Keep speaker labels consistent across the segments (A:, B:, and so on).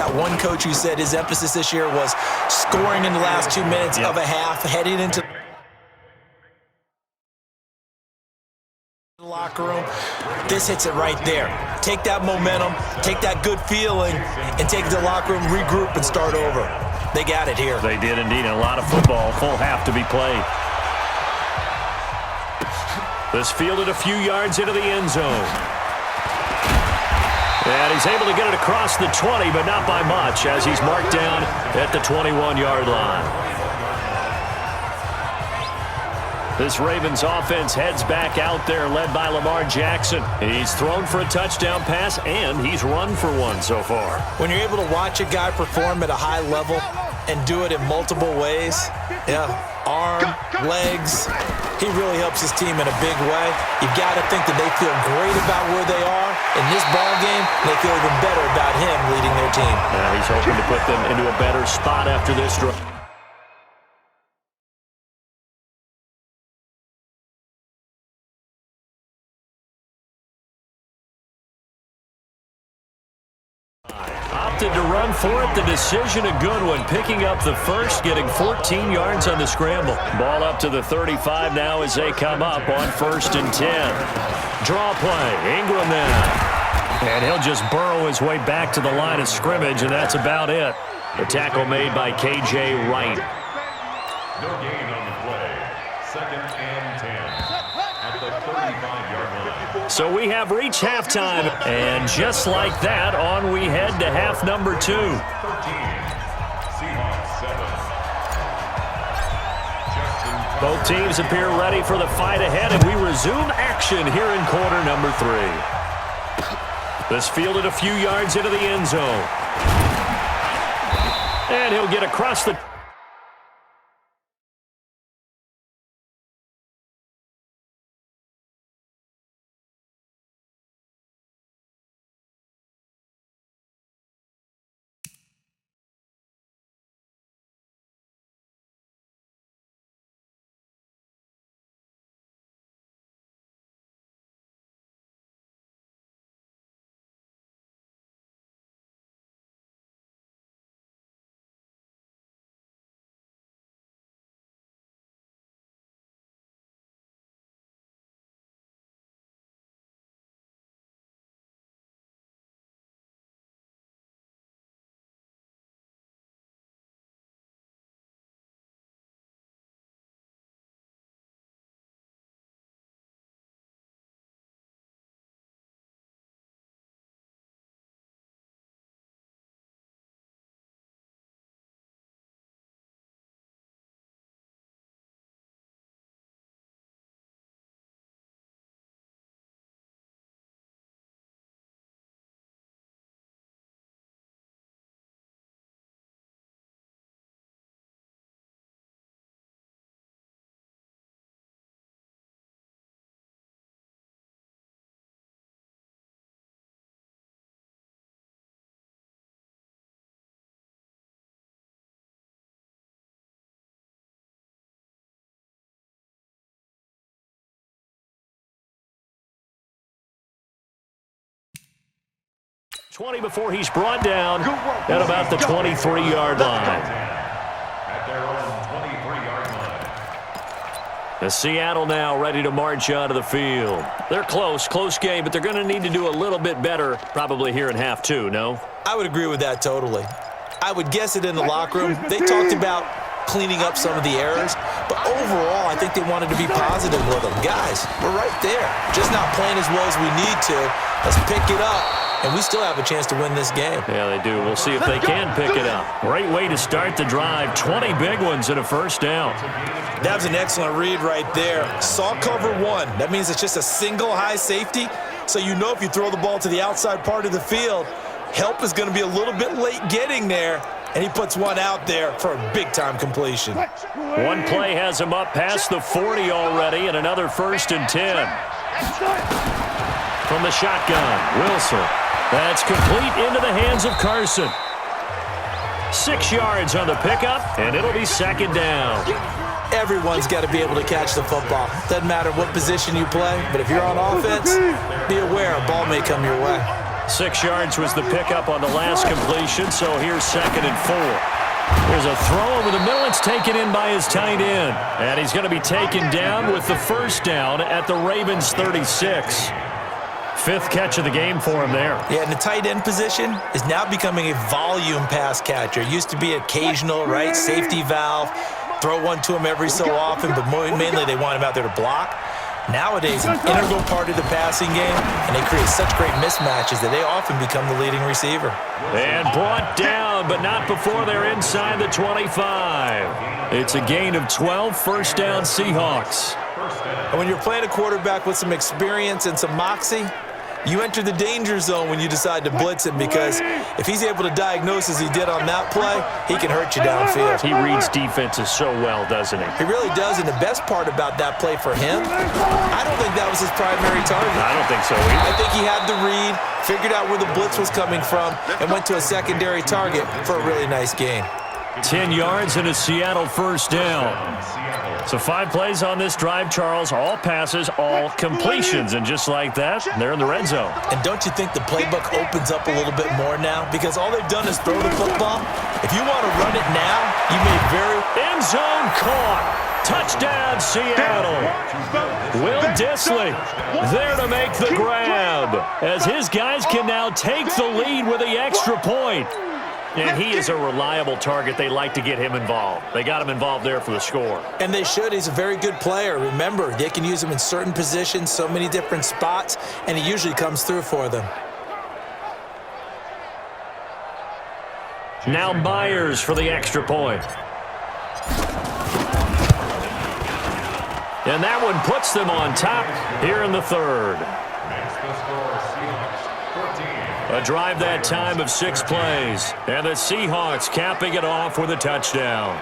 A: got one coach who said his emphasis this year was scoring in the last 2 minutes of a half, heading into the locker room. This hits it right there. Take that momentum, take that good feeling, and take it to the locker room, regroup, and start over. They got it here.
B: They did indeed. A lot of football, full half to be played. This fielded a few yards into the end zone. And he's able to get it across the 20, but not by much, as he's marked down at the 21-yard line. This Ravens offense heads back out there, led by Lamar Jackson. He's thrown for a touchdown pass, and he's run for one so far.
A: When you're able to watch a guy perform at a high level and do it in multiple ways, arm, legs, he really helps his team in a big way. You've got to think that they feel great about where they are in this ball game, and they feel even better about him leading their team.
B: He's hoping to put them into a better spot after this drive. Opted to run for it. The decision a good one. Picking up the first, getting 14 yards on the scramble. Ball up to the 35 now as they come up on 1st and 10. Draw play. Ingram now. And he'll just burrow his way back to the line of scrimmage, and that's about it. The tackle made by K.J. Wright.
C: No gain on the play. 2nd and 10 at the 35-yard line.
B: So we have reached halftime, and just like that, on we head to half number 2.
C: 13, Seahawks 7.
B: Both teams appear ready for the fight ahead, and we resume action here in quarter number 3. This fielded a few yards into the end zone. And he'll get across the... ...20 before he's brought down at about the 23-yard line.
C: At their own 23-yard line.
B: The Seattle now ready to march out of the field. They're close game, but they're going to need to do a little bit better probably here in half 2, no?
A: I would agree with that totally. I would guess it in the locker room. They talked about cleaning up some of the errors, but overall, I think they wanted to be positive with them. Guys, we're right there. Just not playing as well as we need to. Let's pick it up. And we still have a chance to win this game.
B: Yeah, they do. We'll see if they can pick it up. Great way to start the drive. 20 big ones and a first down.
A: That was an excellent read right there. Saw cover 1. That means it's just a single high safety. So you know if you throw the ball to the outside part of the field, help is going to be a little bit late getting there. And he puts one out there for a big-time completion.
B: One play has him up past the 40 already, and another 1st and 10. From the shotgun, Wilson. That's complete into the hands of Carson. 6 yards on the pickup, and it'll be 2nd down.
A: Everyone's got to be able to catch the football. Doesn't matter what position you play, but if you're on offense, be aware a ball may come your way.
B: 6 yards was the pickup on the last completion, so here's 2nd and 4. There's a throw over the middle. It's taken in by his tight end. And he's going to be taken down with the first down at the Ravens' 36. 5th catch of the game for him there.
A: Yeah, and the tight end position is now becoming a volume pass catcher. Used to be occasional, right, safety valve, throw one to him every so often, but mainly they want him out there to block. Nowadays, an integral part of the passing game, and they create such great mismatches that they often become the leading receiver.
B: And brought down, but not before they're inside the 25. It's a gain of 12, first down Seahawks.
A: And when you're playing a quarterback with some experience and some moxie, you enter the danger zone when you decide to blitz him, because if he's able to diagnose as he did on that play, he can hurt you downfield.
B: He reads defenses so well, doesn't he?
A: He really does, and the best part about that play for him, I don't think that was his primary target.
B: I don't think so either.
A: I think he had the read, figured out where the blitz was coming from, and went to a secondary target for a really nice gain.
B: 10 yards and a Seattle first down. So 5 plays on this drive, Charles. All passes, all completions. And just like that, they're in the red zone.
A: And don't you think the playbook opens up a little bit more now? Because all they've done is throw the football. If you want to run it now, you may
B: end zone caught. Touchdown, Seattle. Will Dissly there to make the grab, as his guys can now take the lead with the extra point. And he is a reliable target. They like to get him involved. They got him involved there for the score.
A: And they should. He's a very good player. Remember, they can use him in certain positions, so many different spots, and he usually comes through for them.
B: Now Myers for the extra point. And that one puts them on top here in the 3rd. A drive that time of 6 plays. And the Seahawks capping it off with a touchdown.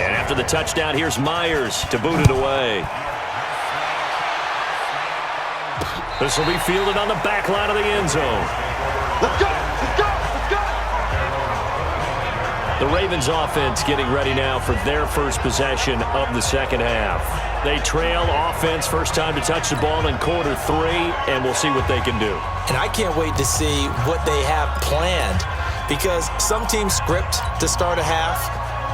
B: And after the touchdown, here's Myers to boot it away. This will be fielded on the back line of the end zone.
D: Let's go! Let's go! Let's go!
B: The Ravens offense getting ready now for their first possession of the second half. They trail offense, first time to touch the ball in quarter 3, and we'll see what they can do.
A: And I can't wait to see what they have planned, because some teams script to start a half.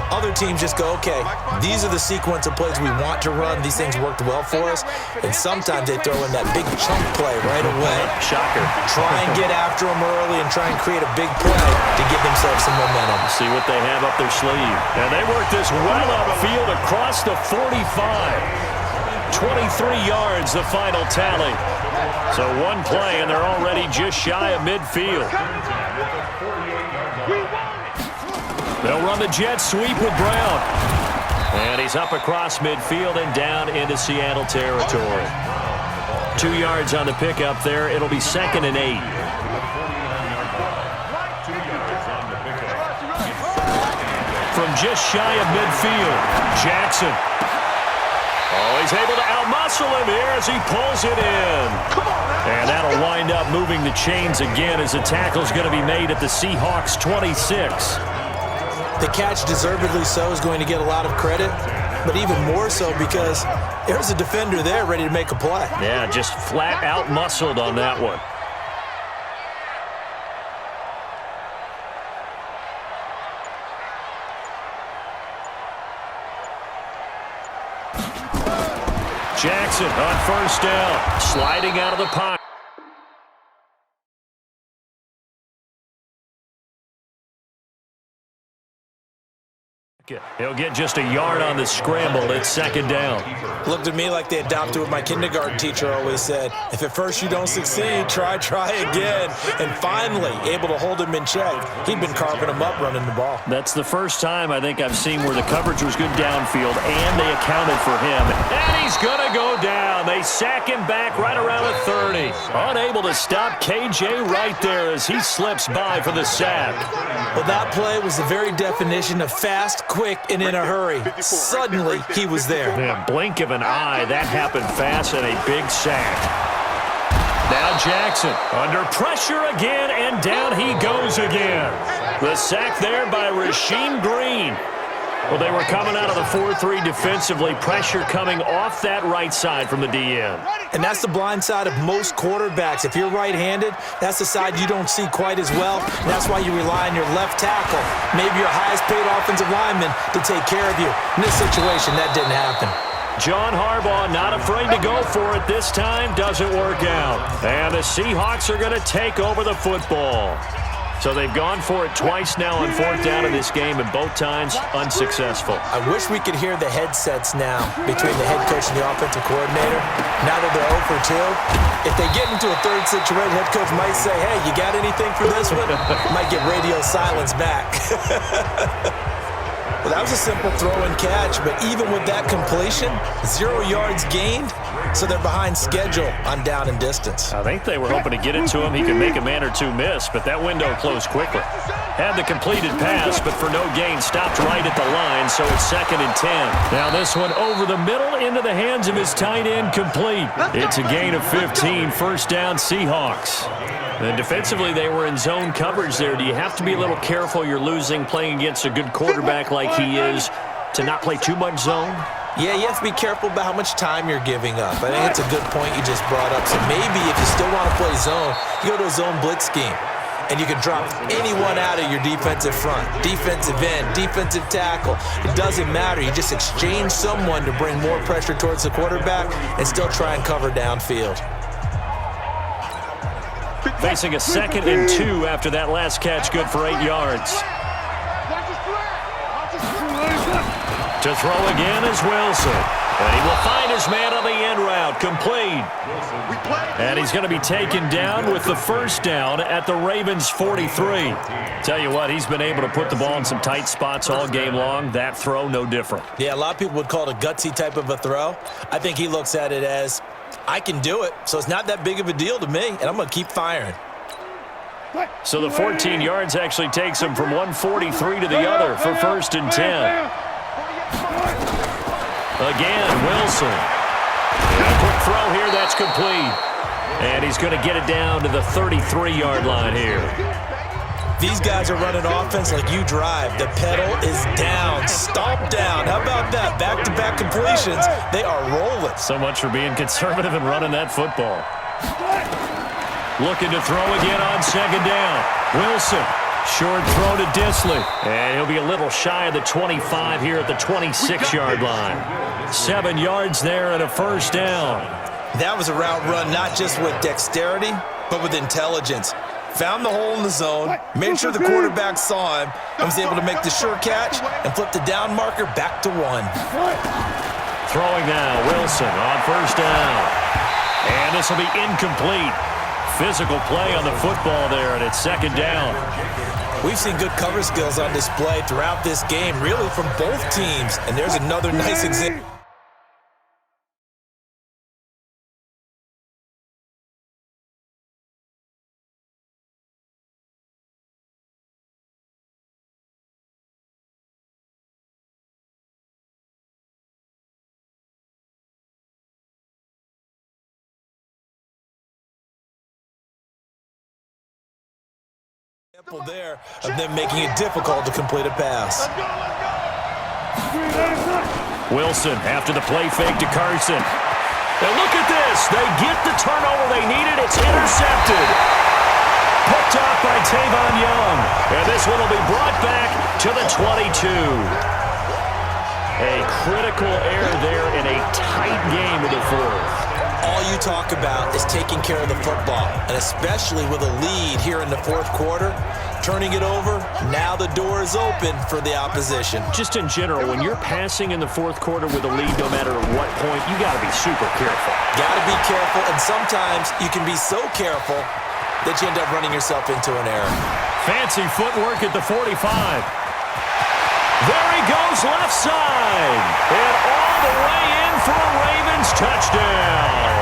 A: Other teams just go, okay, these are the sequence of plays we want to run. These things worked well for us. And sometimes they throw in that big chunk play right away.
B: Shocker.
A: Try and get after them early and try and create a big play to give themselves some momentum.
B: See what they have up their sleeve. And they work this well upfield across the 45. 23 yards, the final tally. So one play, and they're already just shy of midfield. They'll run the jet sweep with Brown. And he's up across midfield and down into Seattle territory. 2 yards on the pickup there. It'll be 2nd and 8. From just shy of midfield, Jackson. Oh, he's able to outmuscle him here as he pulls it in. And that'll wind up moving the chains again as the tackle's going to be made at the Seahawks' 26.
A: The catch, deservedly so, is going to get a lot of credit, but even more so because there's a defender there ready to make a play.
B: Yeah, just flat out muscled on that one. Jackson on first down, sliding out of the pocket. He'll get just a yard on the scramble. It's second down.
A: Looked at me like they adopted what my kindergarten teacher always said. If at first you don't succeed, try again. And finally, able to hold him in check. He'd been carving him up running the ball.
B: That's the first time I think I've seen where the coverage was good downfield, and they accounted for him. And he's going to go down. They sack him back right around the 30. Unable to stop KJ right there as he slips by for the sack.
A: Well, that play was the very definition of fast, quick, and in a hurry. Suddenly, he was there.
B: Yeah, blink of an eye, that happened fast, and a big sack. Now Jackson under pressure again, and down he goes again. The sack there by Rasheem Green. Well, they were coming out of the 4-3 defensively. Pressure coming off that right side from the DN.
A: And that's the blind side of most quarterbacks. If you're right-handed, that's the side you don't see quite as well. And that's why you rely on your left tackle, maybe your highest-paid offensive lineman, to take care of you. In this situation, that didn't happen.
B: John Harbaugh not afraid to go for it this time. Doesn't work out. And the Seahawks are going to take over the football. So they've gone for it twice now on fourth down in this game, and both times unsuccessful.
A: I wish we could hear the headsets now between the head coach and the offensive coordinator. Now that they're 0 for 2, if they get into a third situation, head coach might say, hey, you got anything for this one? Might get radio silence back. Well, that was a simple throw and catch, but even with that completion, 0 yards gained, so they're behind schedule on down and distance.
B: I think they were hoping to get it to him. He could make a man or two miss, but that window closed quickly. Had the completed pass, but for no gain, stopped right at the line, so it's 2nd and 10. Now this one over the middle into the hands of his tight end, complete. It's a gain of 15, first down Seahawks. And defensively, they were in zone coverage there. Do you have to be a little careful you're losing playing against a good quarterback like he is to not play too much zone?
A: Yeah, you have to be careful about how much time you're giving up. I think it's a good point you just brought up. So maybe if you still want to play zone, you go to a zone blitz scheme. And you can drop anyone out of your defensive front, defensive end, defensive tackle. It doesn't matter. You just exchange someone to bring more pressure towards the quarterback and still try and cover downfield.
B: Facing a 2nd and 2 after that last catch, good for 8 yards. To throw again is Wilson. And he will find his man on the end route, complete. And he's going to be taken down with the first down at the Ravens' 43. Tell you what, he's been able to put the ball in some tight spots all game long. That throw, no different.
A: Yeah, a lot of people would call it a gutsy type of a throw. I think he looks at it as, I can do it, so it's not that big of a deal to me, and I'm going to keep firing.
B: So the 14 yards actually takes him from 143 to the other for 1st and 10. Again, Wilson. And a quick throw here, that's complete. And he's going to get it down to the 33-yard line here.
A: These guys are running offense like you drive. The pedal is down, stomp down. How about that? Back-to-back completions. They are rolling.
B: So much for being conservative and running that football. Looking to throw again on 2nd down. Wilson, short throw to Disley. And he'll be a little shy of the 25 here at the 26-yard line. 7 yards there and a first down.
A: That was a route run not just with dexterity, but with intelligence. Found the hole in the zone, made sure the quarterback saw him, and was able to make the sure catch and flip the down marker back to 1.
B: Throwing now, Wilson on first down. And this will be incomplete. Physical play on the football there, and it's 2nd down.
A: We've seen good cover skills on display throughout this game, really from both teams. And there's another nice example. There of them making it difficult to complete a pass.
B: Wilson after the play fake to Carson. And look at this. They get the turnover they needed. It's intercepted. Picked off by Tavon Young. And this one will be brought back to the 22. A critical error there in a tight game of the 4th.
A: All you talk about is taking care of the football, and especially with a lead here in the 4th quarter, turning it over, now the door is open for the opposition.
B: Just in general, when you're passing in the fourth quarter with a lead, no matter at what point, you got to be super careful.
A: Got to be careful, and sometimes you can be so careful that you end up running yourself into an error.
B: Fancy footwork at the 45. There he goes, left side. And all the way in for a Ravens touchdown.